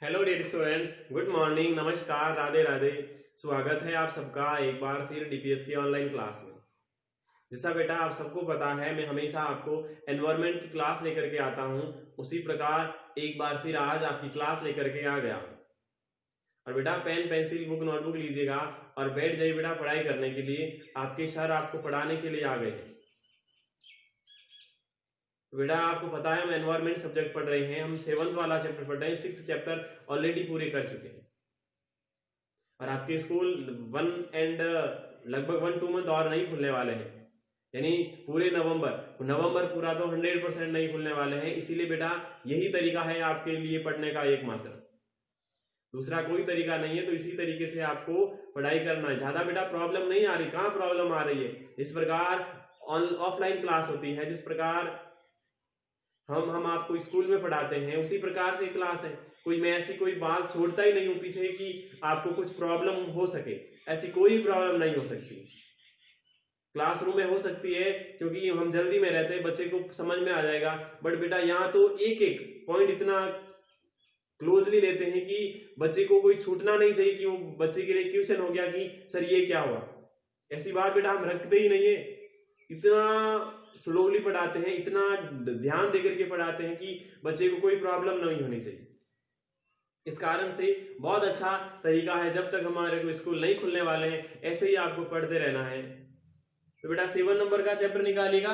Hello dear students, good morning, नमस्कार, राधे राधे। स्वागत है आप सबका एक बार फिर डीपीएस की ऑनलाइन क्लास में। जैसा बेटा आप सबको पता है, मैं हमेशा आपको एनवायरनमेंट की क्लास लेकर के आता हूं, उसी प्रकार एक बार फिर आज आपकी क्लास लेकर के आ गया हूं। और बेटा पेन पेंसिल बुक नोटबुक लीजिएगा और बैठ जाइए बेटा पढ़ाई करने के लिए। आपके सर आपको पढ़ाने के लिए आ गए हैं। बेटा आपको पता है हम एनवायरनमेंट सब्जेक्ट पढ़ रहे हैं, हम 7th वाला चैप्टर पढ़ रहे हैं, 6th चैप्टर ऑलरेडी पूरे कर चुके हैं। और आपके स्कूल 1 एंड लगभग 1-2 मंथ और नहीं खुलने वाले हैं, यानी पूरे नवंबर पूरा तो 100% नहीं खुलने वाले हैं। इसीलिए बेटा यही तरीका है आपके लिए पढ़ने का एकमात्र, दूसरा कोई तरीका नहीं है। तो इसी तरीके से आपको पढ़ाई करना है। ज्यादा बेटा प्रॉब्लम नहीं आ रही, कहाँ प्रॉब्लम आ रही है। इस प्रकार ऑफलाइन क्लास होती है, जिस प्रकार हम आपको स्कूल में पढ़ाते हैं उसी प्रकार से क्लास है। मैं ऐसी कोई बात छोड़ता ही नहीं हूं पीछे कि आपको कुछ प्रॉब्लम हो सके, ऐसी कोई प्रॉब्लम नहीं हो सकती। क्लासरूम में हो सकती है क्योंकि हम जल्दी में रहते हैं, बच्चे को समझ में आ जाएगा, बट बेटा यहाँ तो एक एक पॉइंट इतना क्लोजली लेते हैं कि बच्चे को कोई छूटना नहीं चाहिए कि वो बच्चे के लिए क्वेश्चन हो गया कि सर ये क्या हुआ। ऐसी बात बेटा हम रखते ही नहीं है। इतना स्लोली पढ़ाते हैं, इतना ध्यान देकर के पढ़ाते हैं कि बच्चे को कोई प्रॉब्लम नहीं होनी चाहिए। इस कारण से बहुत अच्छा तरीका है, जब तक हमारे को स्कूल नहीं खुलने वाले हैं ऐसे ही आपको पढ़ते रहना है। तो बेटा 7 नंबर का चैप्टर निकालिएगा,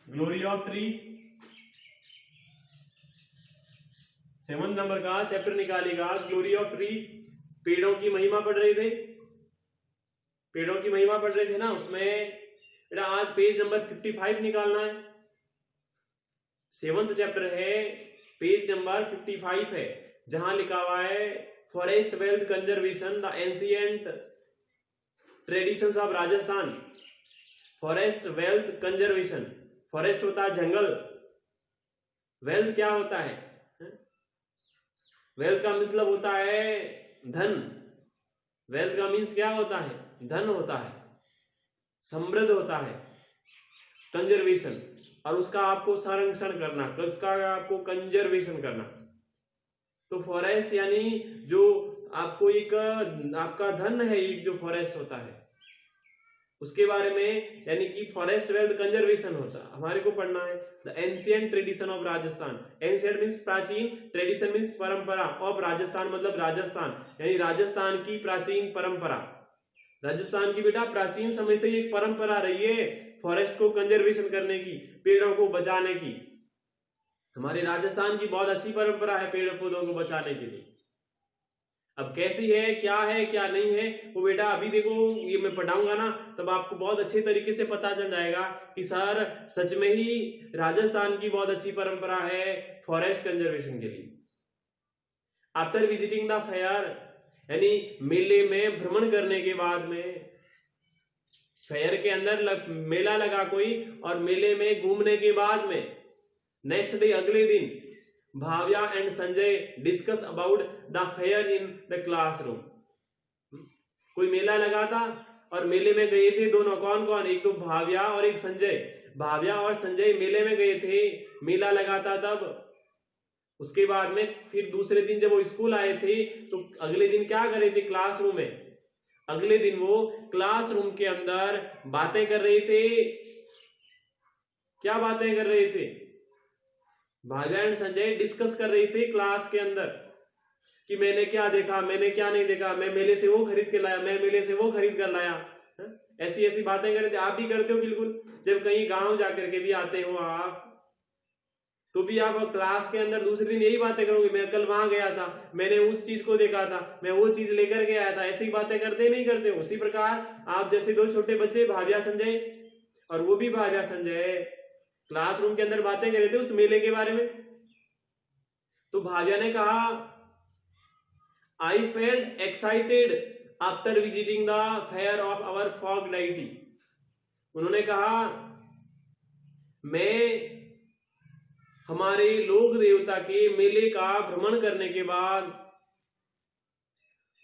ग्लोरी ऑफ ट्रीज। 7 नंबर का चैप्टर निकालिएगा, ग्लोरी ऑफ ट्रीज। पेड़ों की महिमा पढ़ रहे थे, पेड़ों की महिमा पढ़ रहे थे ना, उसमें बेटा आज पेज नंबर 55 निकालना है। 7th चैप्टर है, पेज नंबर 55 है, जहां लिखा हुआ है forest wealth conservation the ancient traditions of Rajasthan. Forest wealth conservation, forest होता है जंगल, वेल्थ क्या होता है, वेल्थ का मतलब होता है धन। वेल्थ का मीन्स क्या होता है, धन होता है, समृद्ध होता है। कंजर्वेशन, और उसका आपको संरक्षण करना, उसका आपको कंजर्वेशन करना। तो फॉरेस्ट यानी जो आपको एक आपका धन है, एक जो फॉरेस्ट होता है उसके बारे में, यानी कि फॉरेस्ट वेल्थ कंजर्वेशन होता है, हमारे को पढ़ना है। The ancient tradition of Rajasthan. Ancient means प्राचीन, ट्रेडिशन मीन्स परंपरा, ऑफ राजस्थान मतलब राजस्थान, यानी राजस्थान की प्राचीन परंपरा। राजस्थान की बेटा प्राचीन समय से एक परंपरा रही है फॉरेस्ट को कंजर्वेशन करने की, पेड़ों को बचाने की। हमारे राजस्थान की बहुत अच्छी परंपरा है पेड़ पौधों को बचाने के लिए। अब कैसी है क्या नहीं है, वो बेटा अभी देखो, ये मैं पढ़ाऊंगा ना तब आपको बहुत अच्छे तरीके से पता चल जाएगा कि सर सच में ही राजस्थान की बहुत अच्छी परंपरा है फॉरेस्ट कंजर्वेशन के लिए। आफ्टर विजिटिंग द फेयर, यानी मेले में भ्रमण करने के बाद में, फेयर के अंदर मेला लगा कोई, और मेले में घूमने के बाद में नेक्स्ट डे अगले दिन Bhavya and Sanjay discuss about the fair in the classroom. कोई मेला लगा था और मेले में गए थे दोनों, कौन कौन, एक तो भाव्या और एक संजय। भाव्या और संजय मेले में गए थे, मेला लगा था तब। उसके बाद में फिर दूसरे दिन जब वो स्कूल आए थे तो अगले दिन क्या कर रहे थे, क्लासरूम में। अगले दिन वो क्लासरूम के अंदर बातें कर रहे थे। क्या बातें कर रहे थे, भाव्या एंड संजय डिस्कस कर रहे थे क्लास के अंदर कि मैंने क्या देखा, मैंने क्या नहीं देखा, मैं मेले से वो खरीद के लाया, मैं मेले से वो खरीद कर लाया। ऐसी ऐसी बातें कर रहे थे। आप भी करते हो बिल्कुल, जब कहीं गांव जाकर के भी आते हो आप, तो भी आप क्लास के अंदर दूसरे दिन यही बातें करोगे, मैं कल वहां गया था, मैंने उस चीज को देखा था, मैं वो चीज लेकर के आया था। ऐसी बातें करते नहीं करते हो। उसी प्रकार आप जैसे दो छोटे बच्चे भाव्या संजय, और वो भी भाव्या संजय क्लासरूम के अंदर बातें कर रहे थे उस मेले के बारे में। तो भाव्या ने कहा, I felt excited after visiting the fair of our folk deity. उन्होंने कहा, मैं हमारे लोक देवता के मेले का भ्रमण करने के बाद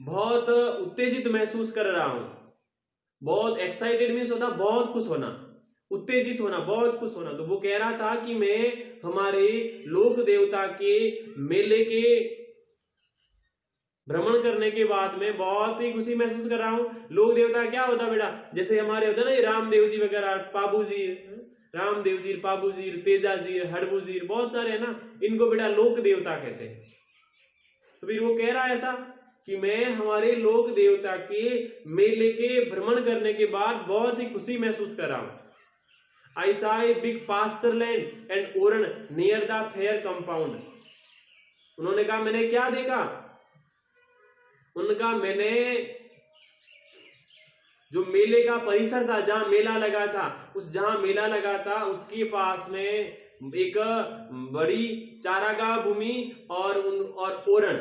बहुत उत्तेजित महसूस कर रहा हूं। बहुत एक्साइटेड मीन्स होता बहुत खुश होना, उत्तेजित होना, बहुत खुश होना। तो वो कह रहा था कि मैं हमारे लोक देवता के मेले के भ्रमण करने के बाद में बहुत ही खुशी महसूस कर रहा हूं। लोक देवता क्या होता बेटा, जैसे हमारे होता है ना ये रामदेव जी वगैरह, पाबू जी, रामदेव जी, पाबू जी, तेजा जी, हड़बू जी, बहुत सारे है ना, इनको बेटा लोक देवता कहते हैं। तो फिर वो कह रहा है ऐसा कि मैं हमारे लोक देवता के मेले के भ्रमण करने के बाद बहुत ही खुशी महसूस कर रहा हूं। I saw a big pasture land and oran near the fair compound. उन्होंने कहा मैंने क्या देखा, उनका मैंने जो मेले का परिसर था, जहां मेला लगा था, जहां मेला लगा था उसके पास में एक बड़ी चारागाह भूमि और ओरण।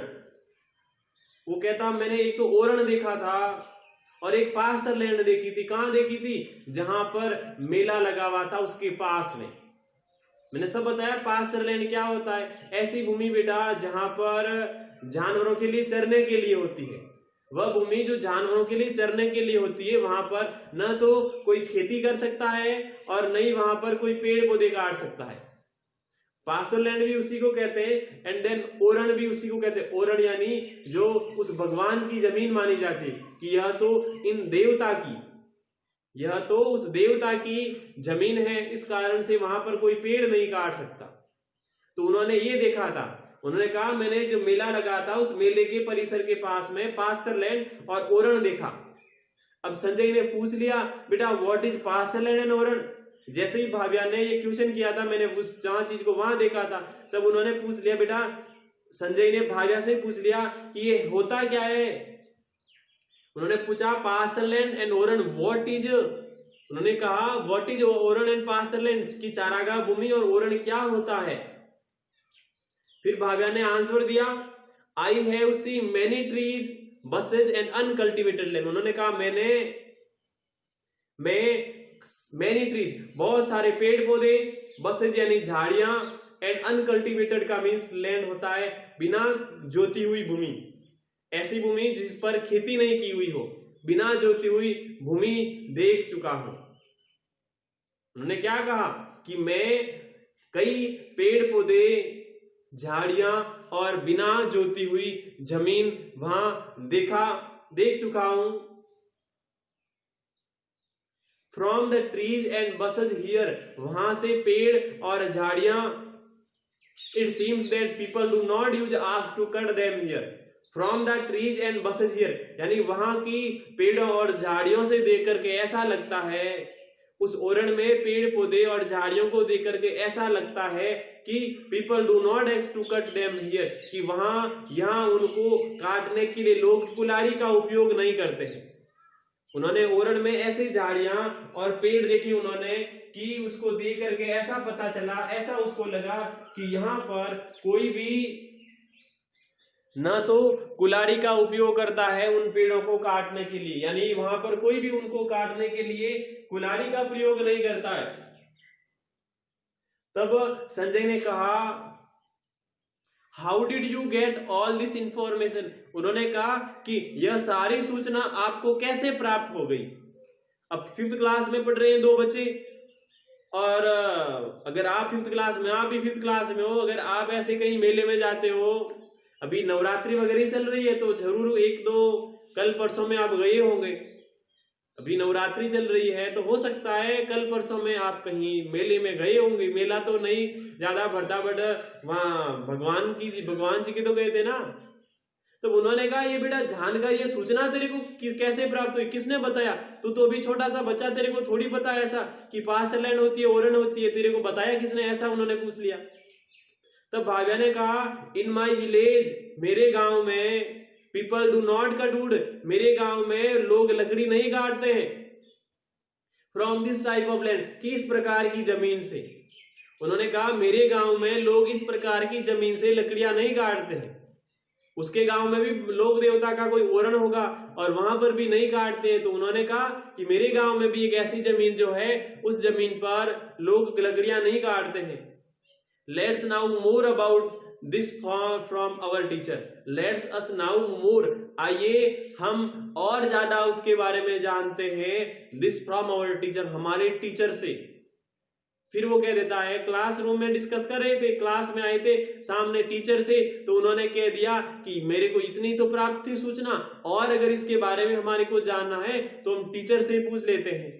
वो कहता मैंने एक तो ओरण देखा था और एक पास्चर लैंड देखी थी। कहां देखी थी, जहां पर मेला लगा हुआ था उसके पास में। मैंने सब बताया पास्चर लैंड क्या होता है, ऐसी भूमि बेटा जहां पर जानवरों के लिए चरने के लिए होती है। वह भूमि जो जानवरों के लिए चरने के लिए होती है, वहां पर न तो कोई खेती कर सकता है और न ही वहां पर कोई पेड़ पौधे काट सकता है। पास्चर लैंड भी उसी को कहते हैं एंड देन ओरण भी उसी को कहते हैं। ओरण यानी जो उस भगवान की जमीन मानी जाती है कि यह तो इन देवता की, यह तो उस देवता की जमीन है, इस कारण से वहां पर कोई पेड़ नहीं काट सकता। तो उन्होंने ये देखा था, उन्होंने कहा मैंने जो मेला लगा था उस मेले के परिसर के पास में पास्चर लैंड और ओरण देखा। अब संजय ने पूछ लिया बेटा what is pasture land and oran. जैसे ही भाव्या ने ये क्वेश्चन किया था, मैंने उस जहां चीज को वहां देखा था, तब उन्होंने पूछ लिया बेटा, संजय ने भाव्या से पूछ लिया कि ये होता क्या है। उन्होंने पूछा pasture land and oran what is, उन्होंने कहा what is oran and pasture land की चारागाह भूमि और ओरण क्या होता है। फिर भाव्या ने आंसर दिया I have seen many trees buses and uncultivated land. उन्होंने कहा मैनी ट्रीज बहुत सारे पेड़ पौधे, बसेज यानी झाड़ियां, एंड अनकल्टिवेटेड का मीन्स लैंड होता है बिना जोती हुई भूमि, ऐसी भूमि जिस पर खेती नहीं की हुई हो, बिना जोती हुई भूमि देख चुका हूं। उन्होंने क्या कहा कि मैं कई पेड़ पौधे, झाड़ियां और बिना जोती हुई जमीन वहां देख चुका हूं। From the trees and bushes here, वहां से पेड़ और झाड़ियां, it seems that people do not use ask to cut them here. From the trees and bushes here यानी वहां की पेड़ों और झाड़ियों से देख करके ऐसा लगता है, उस ओरण में पेड़ पौधे और झाड़ियों को देख करके ऐसा लगता है कि people do not ax to cut them here, कि यहाँ उनको काटने के लिए लोग कुल्हाड़ी का उपयोग नहीं करते हैं। उन्होंने ओरण में ऐसी झाड़ियां और पेड़ देखे उन्होंने कि उसको देख करके ऐसा पता चला, ऐसा उसको लगा कि यहाँ पर कोई भी न तो कुल्हाड़ी का उपयोग करता है उन पेड़ों को काटने के लिए, यानी वहां पर कोई भी उनको काटने के लिए कुल्हाड़ी का प्रयोग नहीं करता है। तब संजय ने कहा how did you get all this information. उन्होंने कहा कि यह सारी सूचना आपको कैसे प्राप्त हो गई। अब 5th क्लास में पढ़ रहे हैं 2 बच्चे, और अगर आप 5th क्लास में, आप भी 5th क्लास में हो, अगर आप ऐसे कहीं मेले में जाते हो, अभी नवरात्रि वगैरह चल रही है तो जरूर 1-2 कल परसों में आप गए होंगे। अभी नवरात्रि चल रही है तो हो सकता है कल परसों में आप कहीं मेले में गए होंगे। मेला तो नहीं ज्यादा भरता, बट वहां भगवान जी के तो गए थे ना। तो उन्होंने कहा ये बेटा जानकारी, ये सूचना तेरे को कैसे प्राप्त हुई, किसने बताया? तू तो अभी छोटा सा बच्चा, तेरे को थोड़ी पता है ऐसा कि पास्चर लैंड होती है, ओरण होती है, तेरे को बताया किसने? ऐसा उन्होंने पूछ लिया। तब भाव्या ने कहा इन माई विलेज, मेरे गांव में people do not cut would, मेरे गांव में लोग लकड़ी नहीं काटते हैं। From this type of land, किस प्रकार की जमीन से। उन्होंने कहा मेरे गांव में लोग इस प्रकार की जमीन से लकड़ियां नहीं काटते हैं। उसके गांव में भी लोक देवता का कोई ओरण होगा और वहां पर भी नहीं काटते हैं। तो उन्होंने कहा कि मेरे गांव में भी एक ऐसी जमीन जो है, उस जमीन पर लोग लकड़ियां नहीं काटते हैं। Let's now more about this from our teacher, let's us now more, आइए हम और ज्यादा उसके बारे में जानते हैं। दिस फ्रॉम आवर टीचर, हमारे टीचर से। फिर वो कह देता है क्लासरूम में डिस्कस कर रहे थे, क्लास में आए थे, सामने टीचर थे, तो उन्होंने कह दिया कि मेरे को इतनी तो प्राप्त थी सूचना, और अगर इसके बारे में हमारे को जानना है तो हम टीचर से पूछ लेते हैं।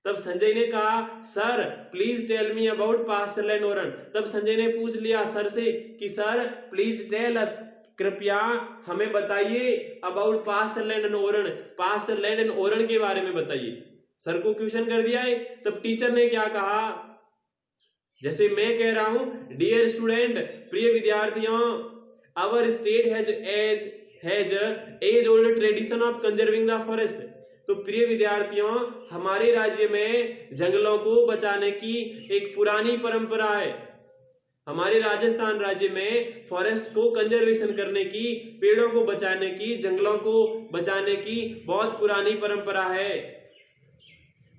तब संजय ने कहा sir please tell me about pasture land oran. तब संजय ने पूछ लिया सर से कि सर प्लीज टेल अस, कृपया हमें बताइए about pasture land and oran, pasture land and oran के बारे में बताइए। सर को क्वेश्चन कर दिया है। तब टीचर ने क्या कहा, जैसे मैं कह रहा हूं, डियर स्टूडेंट, प्रिय विद्यार्थियों, our state has age old tradition of conserving the forest. तो प्रिय विद्यार्थियों, हमारे राज्य में जंगलों को बचाने की एक पुरानी परंपरा है। हमारे राजस्थान राज्य में फॉरेस्ट को कंजर्वेशन करने की, पेड़ों को बचाने की, जंगलों को बचाने की बहुत पुरानी परंपरा है।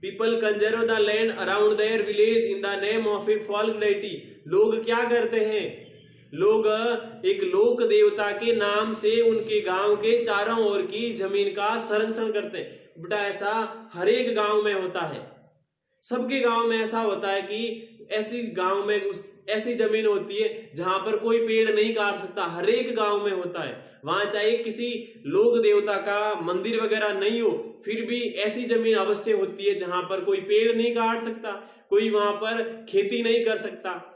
People conserve the land around their village in the name of A folk deity. लोग क्या करते हैं, लोग एक लोक देवता के नाम से उनके गांव के चारों ओर की जमीन का संरक्षण करते हैं। बेटा ऐसा हर एक गांव में होता है, सबके गांव में ऐसा होता है कि ऐसी गांव में ऐसी जमीन होती है जहां पर कोई पेड़ नहीं काट सकता, हर एक गांव में होता है। वहां चाहे किसी लोक देवता का मंदिर वगैरह नहीं हो, फिर भी ऐसी जमीन अवश्य होती है जहां पर कोई पेड़ नहीं काट सकता, कोई वहां पर खेती नहीं कर सकता।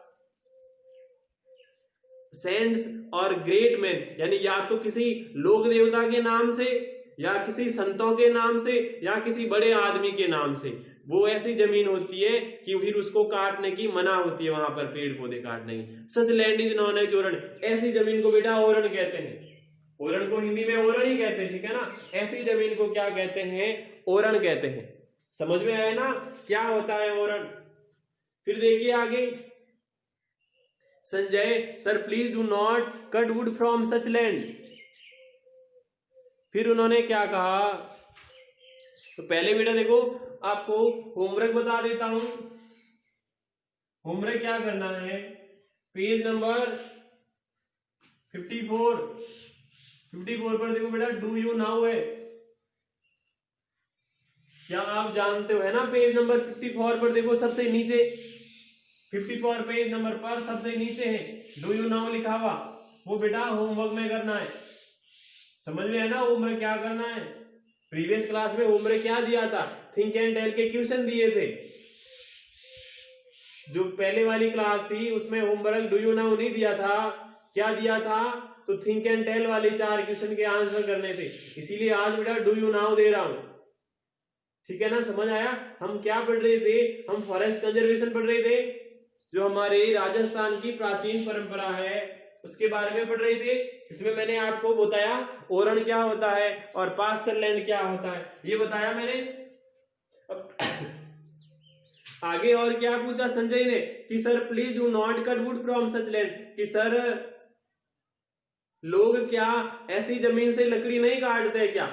सेंट्स और ग्रेट मैन, यानी या तो किसी लोक देवता के नाम से, या किसी संतों के नाम से, या किसी बड़े आदमी के नाम से वो ऐसी जमीन होती है कि फिर उसको काटने की मना होती है, वहां पर पेड़ पौधे काटने की। सच लैंड इज नॉन एज ओरण। ऐसी जमीन को बेटा ओरण कहते हैं, ओरण को हिंदी में ओरण ही कहते हैं, ठीक है ना। ऐसी जमीन को क्या कहते हैं, ओरण कहते हैं। समझ में आया ना क्या होता है ओरण। फिर देखिए आगे, Sanjay sir please do not cut wood from such land. फिर उन्होंने क्या कहा, तो पहले बेटा देखो आपको होमवर्क बता देता हूं। होमवर्क क्या करना है, पेज नंबर 54 पर देखो बेटा डू यू नाउ है। क्या आप जानते हो, है ना। पेज नंबर 54 पर देखो सबसे नीचे, 54 पेज नंबर पर सबसे नीचे है डू यू नाउ लिखा हुआ, वो बेटा होमवर्क में करना है। समझ में है ना होमवर्क क्या करना है। प्रीवियस क्लास में होमवर्क क्या दिया था, थिंक एंड टेल के क्वेश्चन दिए थे। जो पहले वाली क्लास थी उसमें होमवर्क डू यू नाउ नहीं दिया था, क्या दिया था, तो थिंक एंड टेल वाले 4 क्वेश्चन के आंसर करने थे। इसीलिए आज बेटा डू यू नाउ दे रहा हूं, ठीक है ना। समझ आया। हम क्या पढ़ रहे थे, हम फॉरेस्ट कंजर्वेशन पढ़ रहे थे, जो हमारे राजस्थान की प्राचीन परंपरा है उसके बारे में पढ़ रहे थे। इसमें मैंने आपको बताया ओरण क्या होता है और पास्चर लैंड क्या होता है, ये बताया मैंने। आगे और क्या पूछा संजय ने कि sir please do not cut wood from such land, कि सर लोग क्या ऐसी जमीन से लकड़ी नहीं काटते क्या।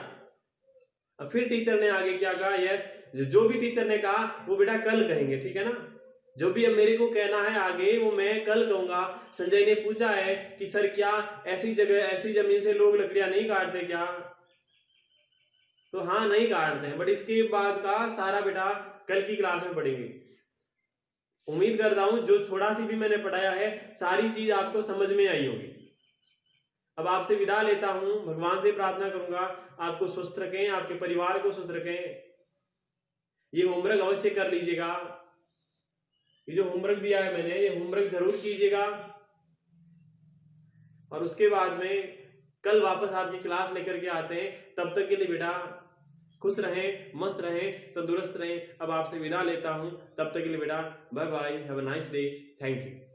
अब फिर टीचर ने आगे क्या कहा, यस जो भी टीचर ने कहा वो बेटा कल कहेंगे, ठीक है ना। जो भी अब मेरे को कहना है आगे वो मैं कल कहूंगा। संजय ने पूछा है कि सर क्या ऐसी जगह ऐसी जमीन से लोग लकड़ियां नहीं काटते क्या, तो हाँ नहीं काटते हैं, बट इसके बाद का सारा बेटा कल की क्लास में पढ़ेंगे। उम्मीद करता हूं जो थोड़ा सी भी मैंने पढ़ाया है सारी चीज आपको समझ में आई होगी। अब आपसे विदा लेता हूं, भगवान से प्रार्थना करूंगा आपको स्वस्थ रखें, आपके परिवार को स्वस्थ रखें। ये होमवर्क अवश्य कर लीजिएगा, ये जो होमवर्क दिया है मैंने ये होमवर्क जरूर कीजिएगा। और उसके बाद में कल वापस आपकी क्लास लेकर के आते हैं। तब तक के लिए बेटा खुश रहें, मस्त रहें, तंदुरुस्त रहें। अब आपसे विदा लेता हूं, तब तक के लिए बेटा bye bye, have a nice day, thank you.